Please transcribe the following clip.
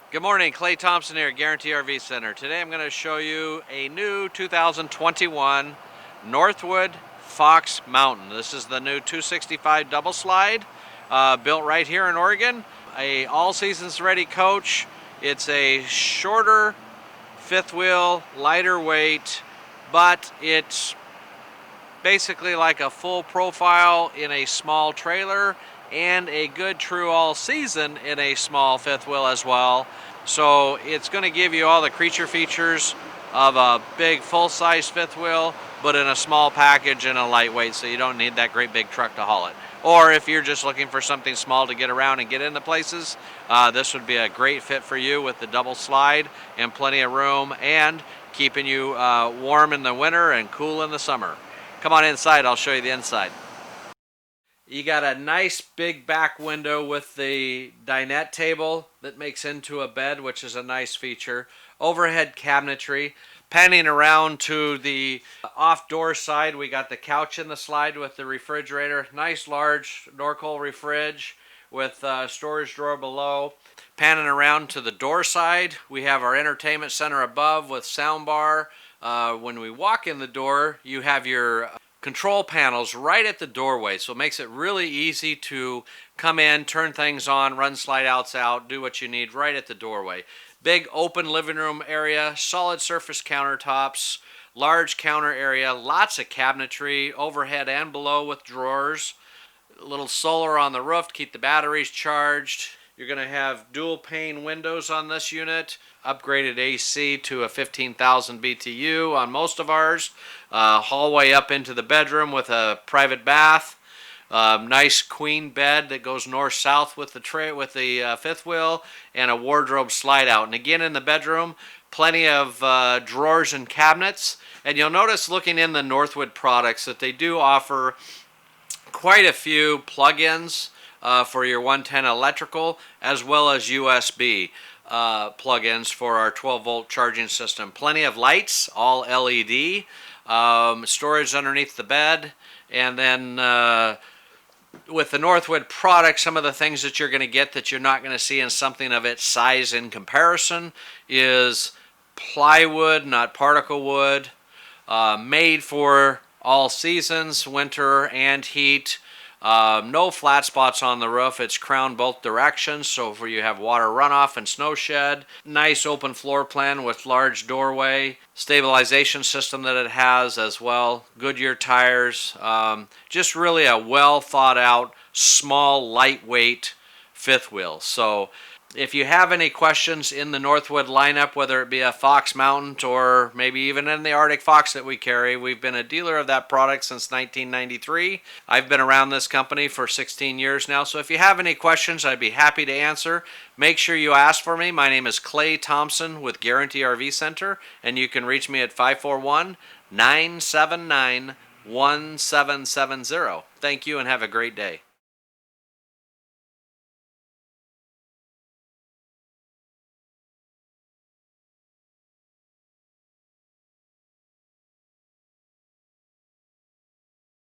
Good morning, Clay.Thompson here at Guaranty RV Center. Today I'm going to show you a new 2021 Northwood Fox Mountain. This is the new 265 double slide, built right here in Oregon. A all seasons ready coach. It's a shorter fifth wheel, lighter weight, but it's basically like a full profile in a small trailer and a good true all season in a small fifth wheel as well. So it's going to give you all the creature features of a big full-size fifth wheel, but in a small package and a lightweight, so you don't need that great big truck to haul it. Or if you're just looking for something small to get around and get into places, this would be a great fit for you with the double slide and plenty of room and keeping you warm in the winter and cool in the summer. Come on inside, I'll show you the inside. You got a nice big back window with the dinette table that makes into a bed, which is a nice feature. Overhead cabinetry. Panning around to the off-door side, we got the couch in the slide with the refrigerator. Nice large Norcold fridge with a storage drawer below. Panning around to the door side, we have our entertainment center above with sound bar. When we walk in the door, you have your control panels right at the doorway, so it makes it really easy to come in, turn things on, run slide outs out, do what you need right at the doorway. Big open living room area, solid surface countertops, large counter area, lots of cabinetry overhead and below with drawers. A little solar on the roof to keep the batteries charged. You're going to have dual pane windows on this unit, upgraded AC to a 15,000 BTU on most of ours. Hallway up into the bedroom with a private bath. Nice queen bed that goes north-south with the fifth wheel, and a wardrobe slide out. And again in the bedroom, plenty of drawers and cabinets. And you'll notice looking in the Northwood products that they do offer quite a few plug-ins for your 110 electrical, as well as USB plug-ins for our 12-volt charging system. Plenty of lights, all LED, storage underneath the bed, and then with the Northwood product, some of the things that you're going to get that you're not going to see in something of its size in comparison is plywood, not particle wood, made for all seasons, winter and heat. No flat spots on the roof. It's crowned both directions, so for you have water runoff and snow shed. Nice open floor plan with large doorway. Stabilization system that it has as well. Goodyear tires. Just really a well thought out, small, lightweight fifth wheel. So if you have any questions in the Northwood lineup, whether it be a Fox Mountain or maybe even in the Arctic Fox that we carry, we've been a dealer of that product since 1993. I've been around this company for 16 years now, so if you have any questions, I'd be happy to answer. Make sure you ask for me. My name is Clay.Thompson with Guaranty RV Center, and you can reach me at 541-979-1770. Thank you and have a great day.